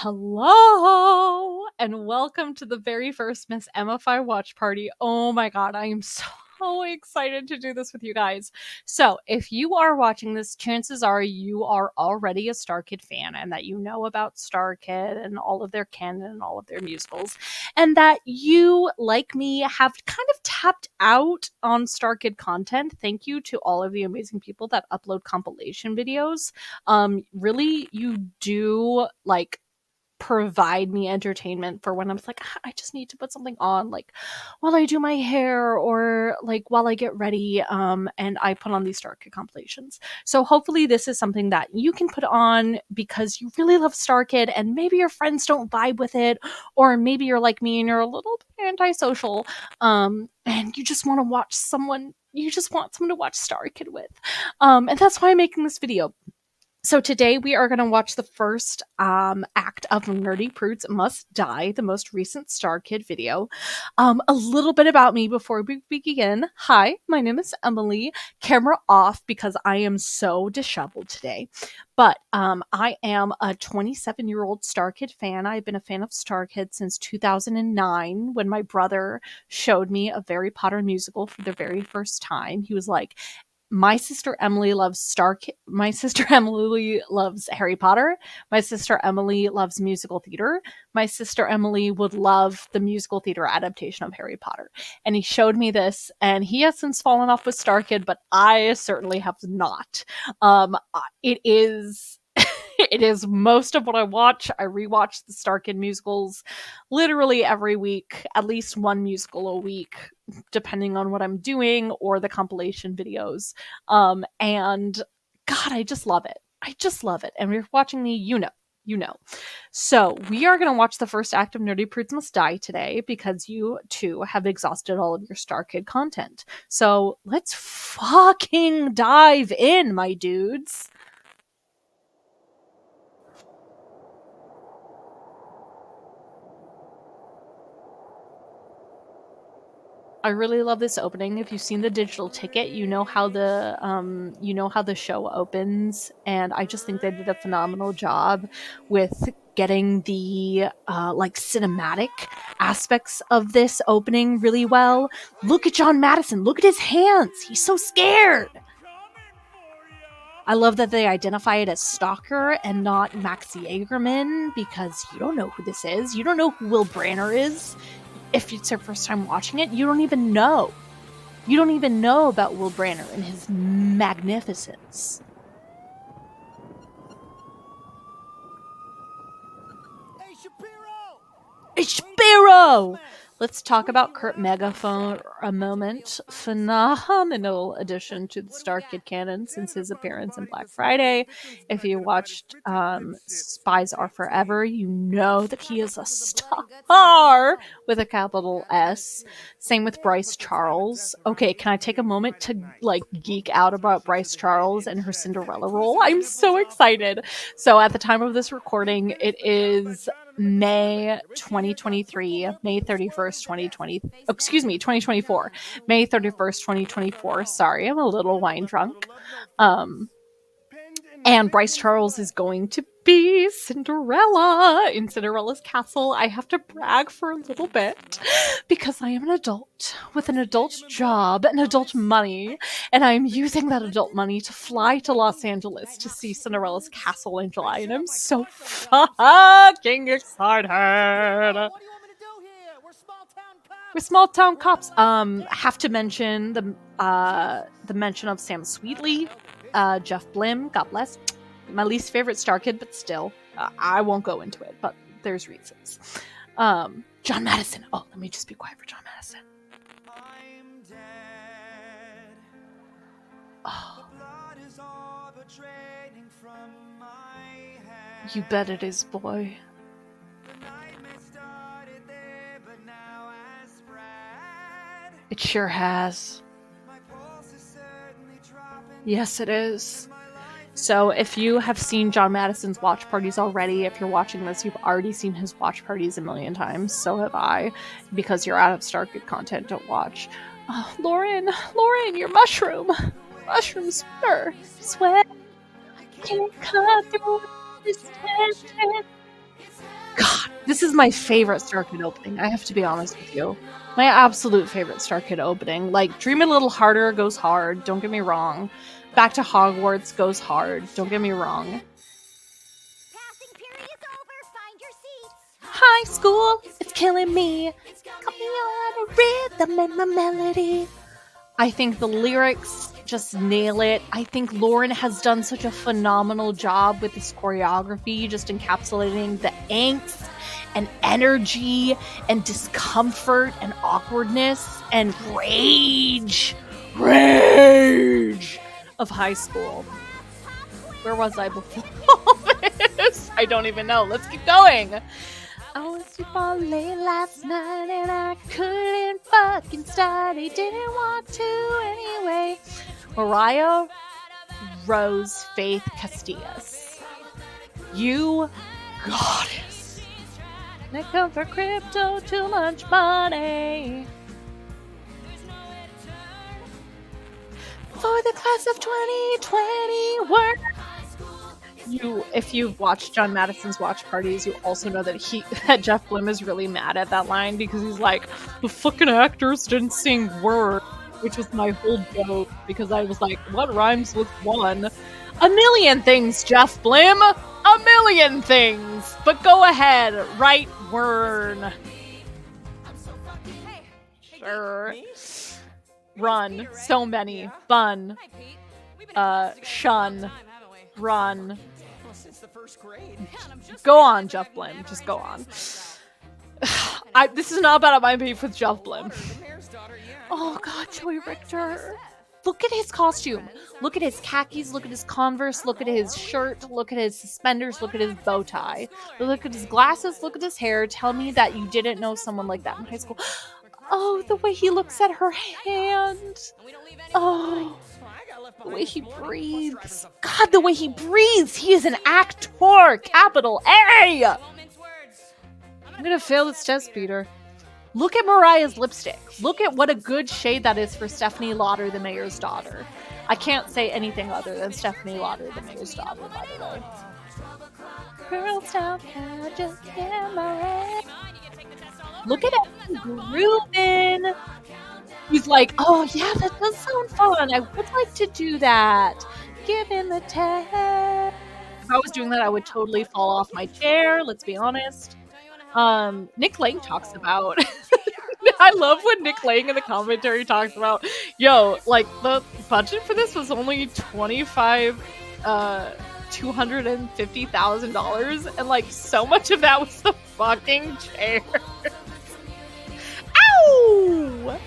Hello and welcome to the very first Miss MFI watch party. Oh my god, I am so excited to do this with you guys. So, if you are watching this, chances are you are already a Starkid fan and that you know about Starkid and all of their canon and all of their musicals, and that you, like me, have kind of tapped out on Starkid content. Thank you to all of the amazing people that upload compilation videos. Really, you do provide me entertainment for when I'm like, I just need to put something on, like while I do my hair or like while I get ready. And I put on these Starkid compilations. So hopefully this is something that you can put on because you really love Starkid and maybe your friends don't vibe with it, or maybe you're like me and you're a little bit antisocial, and you just want to watch someone. You just want someone to watch Starkid with. And that's why I'm making this video. So today we are going to watch the first act of Nerdy Prudes Must Die, the most recent Starkid video. A little bit about me before we begin. Hi, my name is Emily. Camera off because I am so disheveled today. But I am a 27-year-old Starkid fan. I've been a fan of Starkid since 2009 when my brother showed me a Harry Potter musical for the very first time. He was like, my sister Emily loves My sister Emily loves Harry Potter. My sister Emily loves musical theater. My sister Emily would love the musical theater adaptation of Harry Potter. And he showed me this, and he has since fallen off with Starkid, but I certainly have not. It is it is most of what I watch. I rewatch the Starkid musicals literally every week, at least one musical a week, depending on what I'm doing or the compilation videos. And God, I just love it. I just love it. And if you're watching me, you know. So we are going to watch the first act of Nerdy Prudes Must Die today because you too have exhausted all of your Starkid content. So let's fucking dive in, my dudes. I really love this opening. If you've seen the digital ticket, you know how the show opens, and I just think they did a phenomenal job with getting the cinematic aspects of this opening really well. Look at John Madison. Look at his hands. He's so scared. I love that they identify it as Stalker and not Max Jaegerman, because you don't know who this is. You don't know who Will Branner is. If it's your first time watching it, you don't even know. You don't even know about Will Branner and his magnificence. Hey, Shapiro! Hey, Shapiro! Let's talk about Kurt Megaphone for a moment. Phenomenal addition to the Starkid canon since his appearance in Black Friday. If you watched Spies Are Forever, you know that he is a star with a capital S. Same with Bryce Charles. Okay, can I take a moment to geek out about Bryce Charles and her Cinderella role? I'm so excited. So at the time of this recording, it is May 2023, May 31st, 2020. Oh, excuse me, 2024. May 31st, 2024. Sorry, I'm a little wine drunk. And Bryce Charles is going to be Cinderella in Cinderella's castle. I have to brag for a little bit because I am an adult with an adult job and adult money, and I'm using that adult money to fly to Los Angeles to see Cinderella's castle in July, and I'm so fucking excited. What do you want me to do here? We're small town cops. Have to mention the mention of Sam Sweetley, Jeff Blim, God bless. My least favorite Starkid, but still, I won't go into it, but there's reasons. John Madison. Oh, let me just be quiet for John Madison. I'm dead. Oh. The blood is all but draining from my head. You bet it is, boy. The nightmare started there, but now has spread. It sure has. My pulse is certainly dropping. Yes, it is. So if you have seen John Madison's watch parties already, if you're watching this, you've already seen his watch parties a million times. So have I. Because you're out of Starkid content, don't watch. Oh, Lauren, your mushroom. Mushroom sweat. Can't cut through this tension. This is my favorite Starkid opening. I have to be honest with you. My absolute favorite Starkid opening. Like, Dream a Little Harder goes hard, don't get me wrong. Back to Hogwarts goes hard, don't get me wrong. High school, it's killing me. Got me on a rhythm and my melody. I think the lyrics just nail it. I think Lauren has done such a phenomenal job with this choreography, just encapsulating the angst and energy and discomfort and awkwardness and rage of high school. Where was I before all this? I don't even know. Let's keep going. I was super late last night and I couldn't fucking study. Didn't want to anyway. Mariah Rose Faith Castillas. You goddess. I come for crypto, too much money. For the class of 2020, if you've watched John Madison's watch parties, you also know that Jeff Blim is really mad at that line because he's like, the fucking actors didn't sing word, which was my whole joke because I was like, what rhymes with one? A million things, Jeff Blim! A million things! But go ahead, write word. Sure. Run. So many. Bun. Shun. Run. Go on, Jeff Blim. Just go on. This is not about my beef with Jeff Blim. Oh god, Joey Richter. Look at his costume. Look at his khakis. Look at his Converse. Look at his shirt. Look at his suspenders. Look at his bow tie. Look at his glasses. Look at his hair. Tell me that you didn't know someone like that in high school. Oh, the way he looks at her hand. Oh, the way he breathes. God, the way he breathes. He is an actor. Capital A. I'm going to fail this test, Peter. Look at Mariah's lipstick. Look at what a good shade that is for Stephanie Lauder, the mayor's daughter. I can't say anything other than Stephanie Lauder, the mayor's daughter, by the way. Girls down, just in my head. Look at him grooving. He's like, oh yeah, that does sound fun. I would like to do that. Give him the test. If I was doing that, I would totally fall off my chair. Let's be honest. Nick Lang talks about I love when Nick Lang in the commentary talks about, yo, like the budget for this was only $250,000 and like so much of that was the fucking chair. Ow!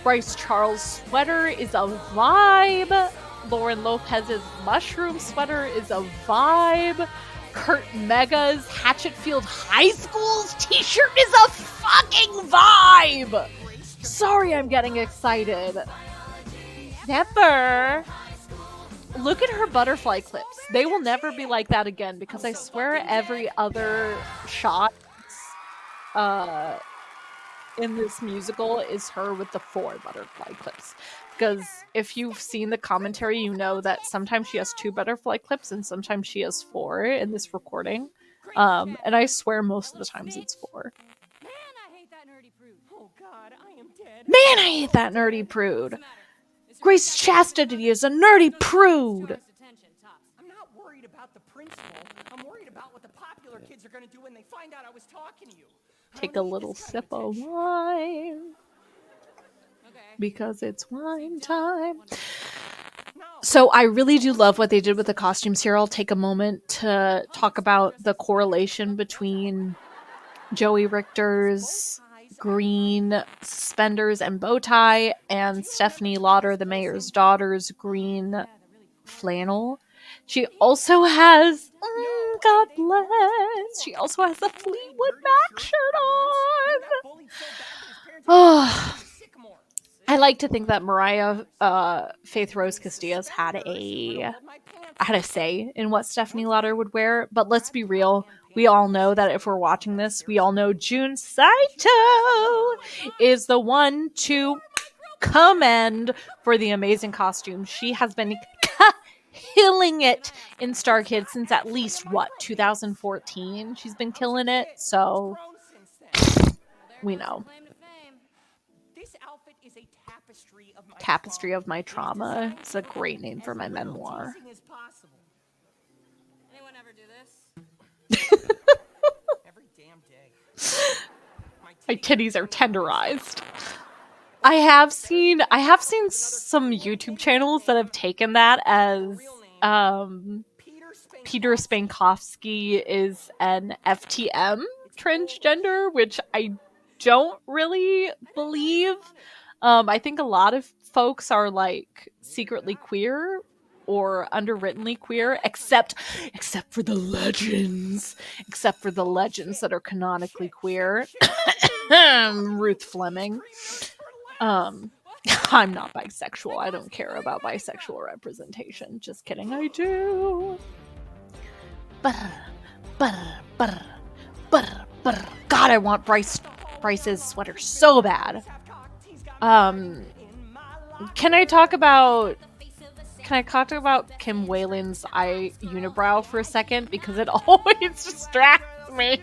Bryce Charles' sweater is a vibe. Lauren Lopez's mushroom sweater is a vibe. Kurt Mega's Hatchetfield High School's t-shirt is a fucking vibe! Sorry, I'm getting excited. Never. Look at her butterfly clips. They will never be like that again because I swear every other shot in this musical is her with the 4 butterfly clips. Because if you've seen the commentary, you know that sometimes she has 2 butterfly clips and sometimes she has 4 in this recording. And I swear most of the times it's 4. Man, I hate that nerdy prude. Oh god, I am dead. Man, I hate that nerdy prude. Grace Chastity is a nerdy prude. I'm not worried about the principal. I'm worried about what the popular kids are going to do when they find out I was talking to you. Take a little sip of wine. Because it's wine time. So I really do love what they did with the costumes here. I'll take a moment to talk about the correlation between Joey Richter's green suspenders and bow tie and Stephanie Lauder, the mayor's daughter's green flannel. She also has, God bless, she also has a Fleetwood Mac shirt on. Oh, I like to think that Mariah Faith Rose Castillas had a say in what Stephanie Lauder would wear, but let's be real. We all know that if we're watching this, we all know Jun Saito is the one to commend for the amazing costume. She has been killing it in Starkid since at least, what, 2014? She's been killing it, so we know. This outfit is a tapestry of my Tapestry trauma. of My Trauma. It's a great name for my memoir. Anyone ever do this? Every damn day. My titties are tenderized. I have seen some YouTube channels that have taken that as Peter Spankowski is an FTM transgender, which I don't really believe. I think a lot of folks are like secretly queer or underwrittenly queer, except for the legends. Except for the legends that are canonically queer. Ruth Fleming. I'm not bisexual. I don't care about bisexual representation. Just kidding, I do. God, I want Bryce's sweater so bad. Can I talk about Kim Whalen's eye unibrow for a second? Because it always distracts me.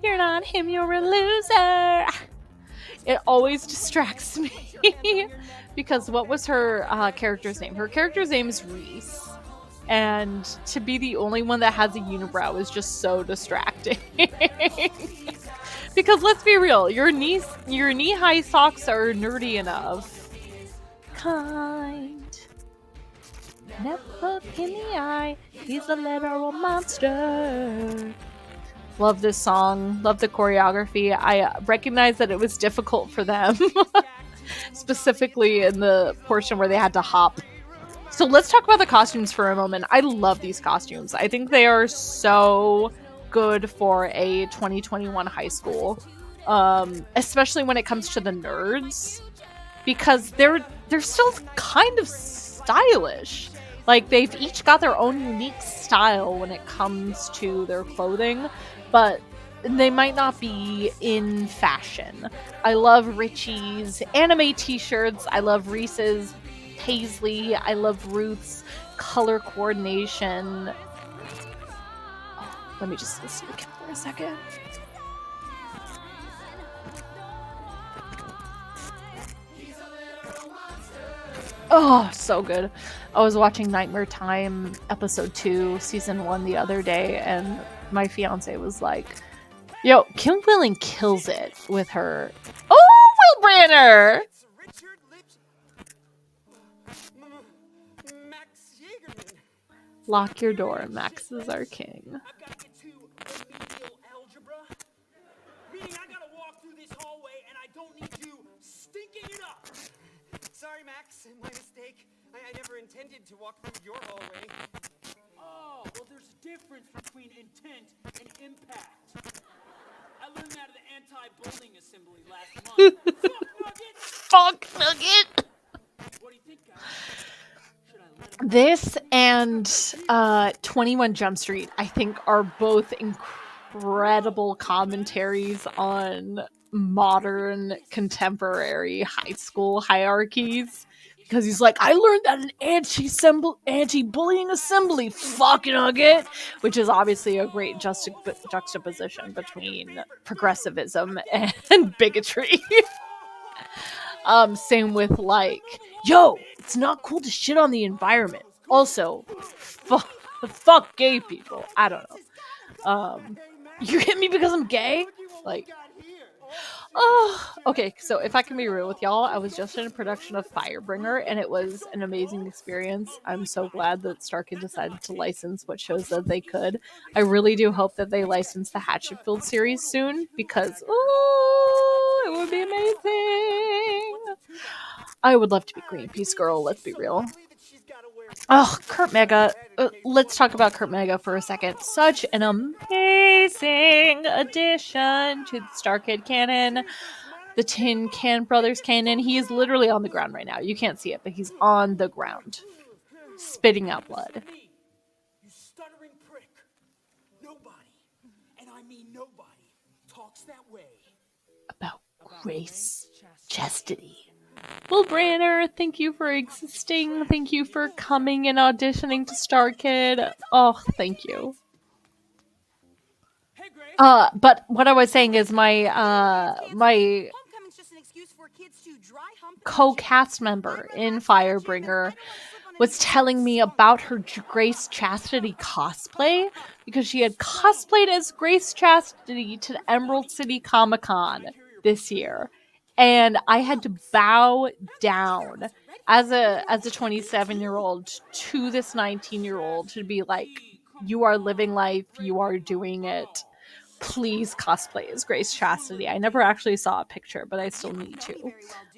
You're not him, you're a loser. It always distracts me. Because what was her character's name? Her character's name is Reese. And to be the only one that has a unibrow is just so distracting. Because let's be real, your knee-high socks are nerdy enough. Kind. Never look in the eye. He's a literal monster. Love this song. Love the choreography. I recognize that it was difficult for them. Specifically in the portion where they had to hop. So let's talk about the costumes for a moment. I love these costumes. I think they are so good for a 2021 high school. Especially when it comes to the nerds. Because they're still kind of stylish. Like, they've each got their own unique style when it comes to their clothing, but they might not be in fashion. I love Richie's anime t-shirts. I love Reese's Paisley. I love Ruth's color coordination. Oh, let me just listen to Kim for a second. Oh, so good. I was watching Nightmare Time episode 2, season 1 the other day, and my fiance was like, yo, Kim Whelan kills it with her. Oh, Will Branner! Lock your door. Max is our king. I've got to get to remedial algebra. Meaning I gotta walk through this hallway and I don't need you stinking it up. Sorry, Max. My mistake. I never intended to walk through your hallway. Oh, well, there's a difference between intent and impact. I learned that at the anti-bullying assembly last month. Fuck Nugget! What do you think, guys? This and 21 Jump Street, I think, are both incredible commentaries on modern contemporary high school hierarchies. Because he's like, I learned that an anti-bullying assembly, fuck Nugget, which is obviously a great juxtaposition between progressivism and bigotry. Same with like, yo, it's not cool to shit on the environment. Also, fuck gay people. I don't know. You hit me because I'm gay? Like, oh, okay. So if I can be real with y'all, I was just in a production of Firebringer, and it was an amazing experience. I'm so glad that Starkid decided to license what shows that they could. I really do hope that they license the Hatchetfield series soon, because ooh, it would be amazing. I would love to be Greenpeace Girl, let's be real. Oh, Kurt Mega. Let's talk about Kurt Mega for a second. Such an amazing addition to the Starkid canon, the Tin Can Brothers canon. He is literally on the ground right now. You can't see it, but he's on the ground, spitting out blood. You stuttering prick. Nobody, and I mean nobody, talks that way About grace, chastity, Will Branner, thank you for existing. Thank you for coming and auditioning to Starkid. Oh, thank you. Hey, Grace. But what I was saying is my Homecoming's just an excuse for kids to dry hump and co-cast I'm member in relaxed on the gym, and Firebringer I don't want to slip on was anybody's hot telling me stomach. about her Grace Chastity cosplay because she had cosplayed as Grace Chastity to the Emerald City Comic Con this year. And I had to bow down as a 27-year-old to this 19-year-old to be like, you are living life, you are doing it. Please cosplay as Grace Chastity. I never actually saw a picture, but I still need to.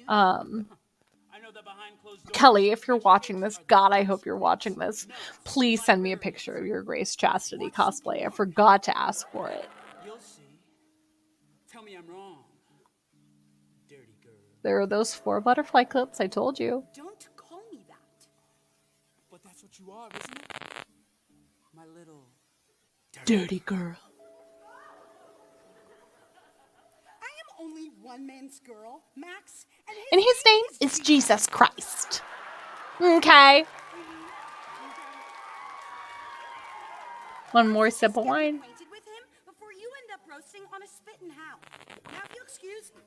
Um, Kelly, if you're watching this, God, I hope you're watching this. Please send me a picture of your Grace Chastity cosplay. I forgot to ask for it. You'll see. Tell me I'm wrong. Dirty girl. There are those 4 butterfly clips I told you. Don't call me that. But that's what you are, isn't it? My little Dirty girl. I am only one man's girl, Max, And his name is Jesus Christ. Okay. One more sip of wine. acquainted with him before you end up roasting on a spitting hound. Now, if you excuse me.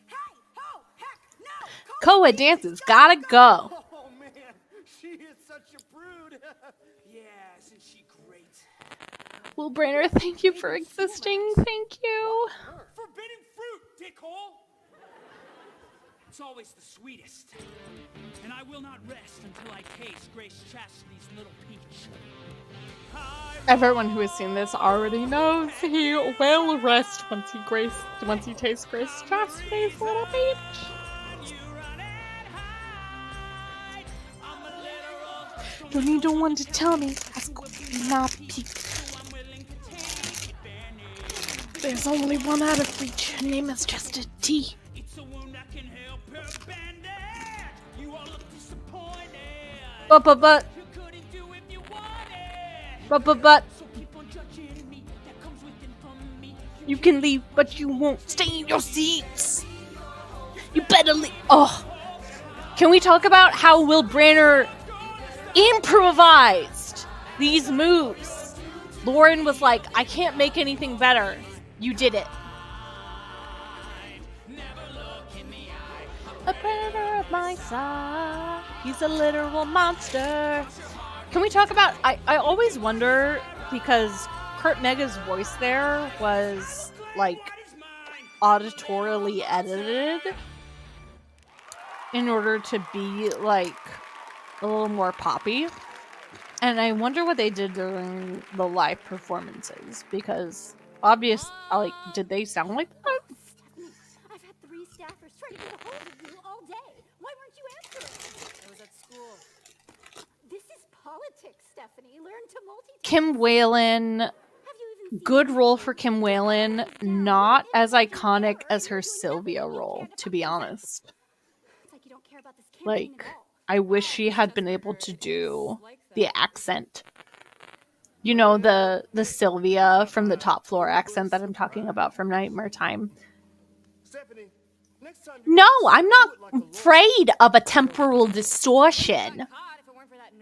Hey, ho, heck, no! Koa dances gotta go. Oh man, she is such a prude. Yeah, isn't she great? Will Brainer, thank you for existing. Thank you. Forbidden fruit, dickhole. It's always the sweetest. And I will not rest until I taste Grace Chastity's little peach. Everyone who has seen this already knows he will rest once he tastes Grace Chastity's little peach. Don't need no one to tell me that's going to be my peak. There's only one out of reach. Her name is just a T. But you can leave, but you won't stay in your seats. You better leave. Oh, can we talk about how Will Branner improvised these moves? Lauren was like, I can't make anything better. You did it. A predator of my side. He's a literal monster. Can we talk about... I always wonder, because Kurt Mega's voice there was, like, auditorily edited in order to be, like, a little more poppy. And I wonder what they did during the live performances, because did they sound like that? I've had 3 staffers trying to get a hold of you all day. Why weren't you answering? I was at school. This is politics, Stephanie. Learn to multitask. Kim Whalen, good role for Kim Whalen, not as iconic as her Sylvia role, to be honest. It's like you don't care about this campaign Like, at all. I wish she had been able to do the accent. You know, the Sylvia from the Top Floor accent that I'm talking about from Nightmare Time. Stephanie, next time No, I'm not afraid of a temporal distortion.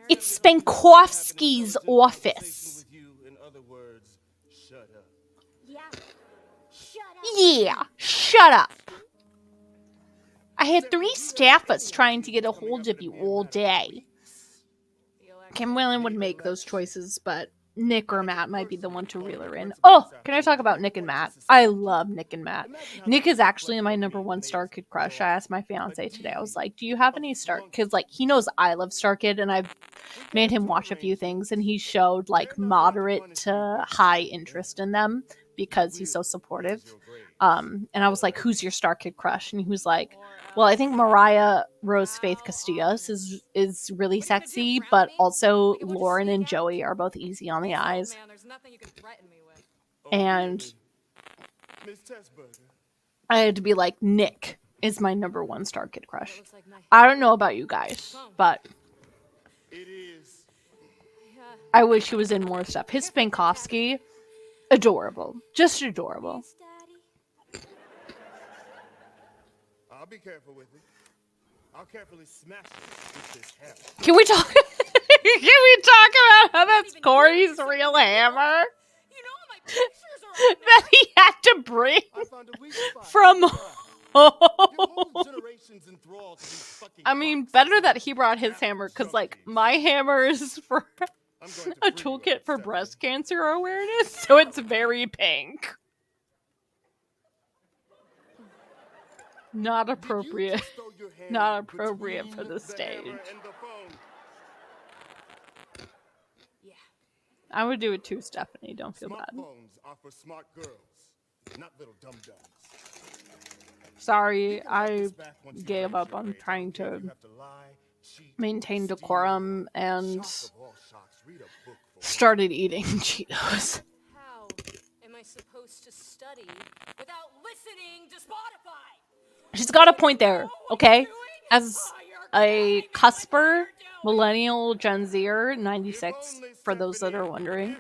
It's Spankovsky's office. with you, in other words, shut up. Yeah. Shut up. Yeah, shut up. I had 3 staffers trying to get a hold of you all day. Kim Whalen would make those choices, but Nick or Matt might be the one to reel her in. Oh, can I talk about Nick and Matt? I love Nick and Matt. Nick is actually my number 1 Starkid crush. I asked my fiance today. I was like, do you have any Starkid? Like, he knows I love Starkid, and I've made him watch a few things, and he showed, like, moderate to high interest in them because he's so supportive. And I was like, who's your Starkid crush? And he was like, well, I think Mariah Rose Faith Castillos is really sexy, but also Lauren and Joey are both easy on the eyes. And I had to be like, Nick is my number 1 Starkid crush. I don't know about you guys, but I wish he was in more stuff. His Spankovsky, adorable. Just adorable. I'll be careful with it. I'll carefully smash it with this hammer. Can we talk? Can we talk about how that's Corey's real hammer You know my pictures are up that he had to bring I found a weak spot. from You home? hold generations enthralled to these fucking I mean, boxes. better that he brought his hammer, because, like, my hammer is for I'm going to a free you, toolkit for Stephanie. breast cancer awareness, so it's very pink. Not Did you appropriate. just throw your hand Not appropriate for between the hammer stage. and the phone? Yeah. I would do it too, Stephanie. Don't feel bad. Smartphones are for smart girls, not little dum-dums. Sorry, You can I have this back once you gave raise up your on grades. I trying don't care if to you have to lie, cheat, maintain steal. decorum and Shock of all shocks, read a book for started eating Cheetos. How am I supposed to study without listening to Spotify? She's got a point there, okay? As a cusper, millennial, Gen Zer, 96, for those that are wondering,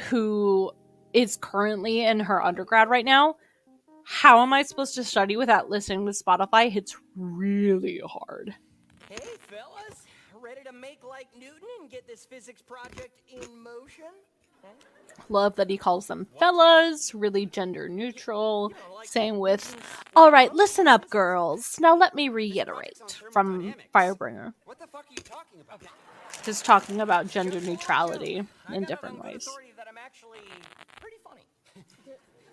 who is currently in her undergrad right now, how am I supposed to study without listening to Spotify? It's really hard. Hey, fellas, ready to make like Newton and get this physics project in motion? Love that he calls them fellas, really gender neutral. Same with, all right, listen up, girls. Now let me reiterate from Firebringer. What the fuck are you talking about? Just talking about gender neutrality in different ways. That I'm actually pretty funny.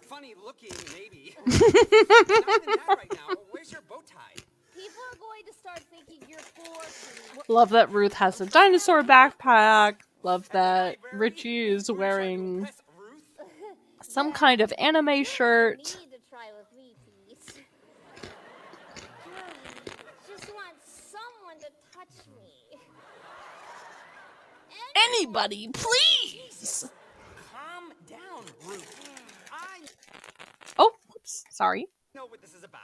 Funny looking, maybe. Not even that right now. Where's your bow tie? People are going to start thinking you're poor. Love that Ruth has a dinosaur backpack. Love that Richie is wearing Press Ruth? some kind of anime shirt. Need to try with me, please. Just want someone to touch me. Anybody, please! Calm down, Ruth. I Oh, whoops, sorry. know what this is about.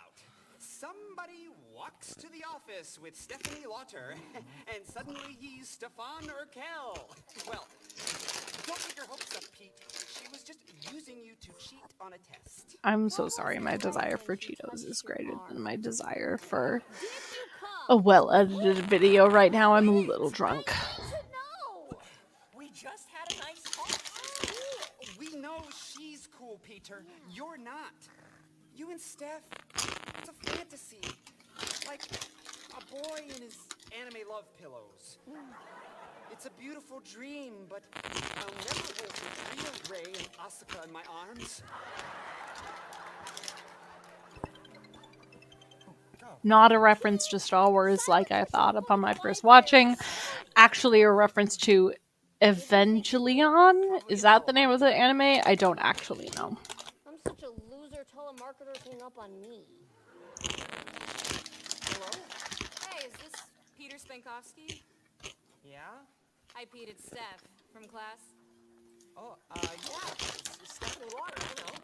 Somebody walks to the office with Stephanie Lauter, and suddenly he's Stefan Urkel. Well, don't get your hopes up, Pete. She was just using you to cheat on a test. I'm so sorry. My desire for Cheetos is greater than my desire for Did you a come? well-edited video right now. I'm a little drunk. No. We just had a nice talk. We know she's cool, Peter. You're not. You and Steph, it's a fantasy. Like a boy and his anime love pillows. It's a beautiful dream, but I'll never hold the real Ray and Asuka in my arms. Not a reference to Star Wars like I thought upon my first watching. Actually a reference to Evangelion. Is that the name of the anime? I don't actually know. I'm such a loser. Telemarketers hang up on me. Hello? Hey, is this Peter Spankowski? Yeah? Hi, Pete. It's Steph from class. Oh, yeah. It's Stephanie Lauter, you know.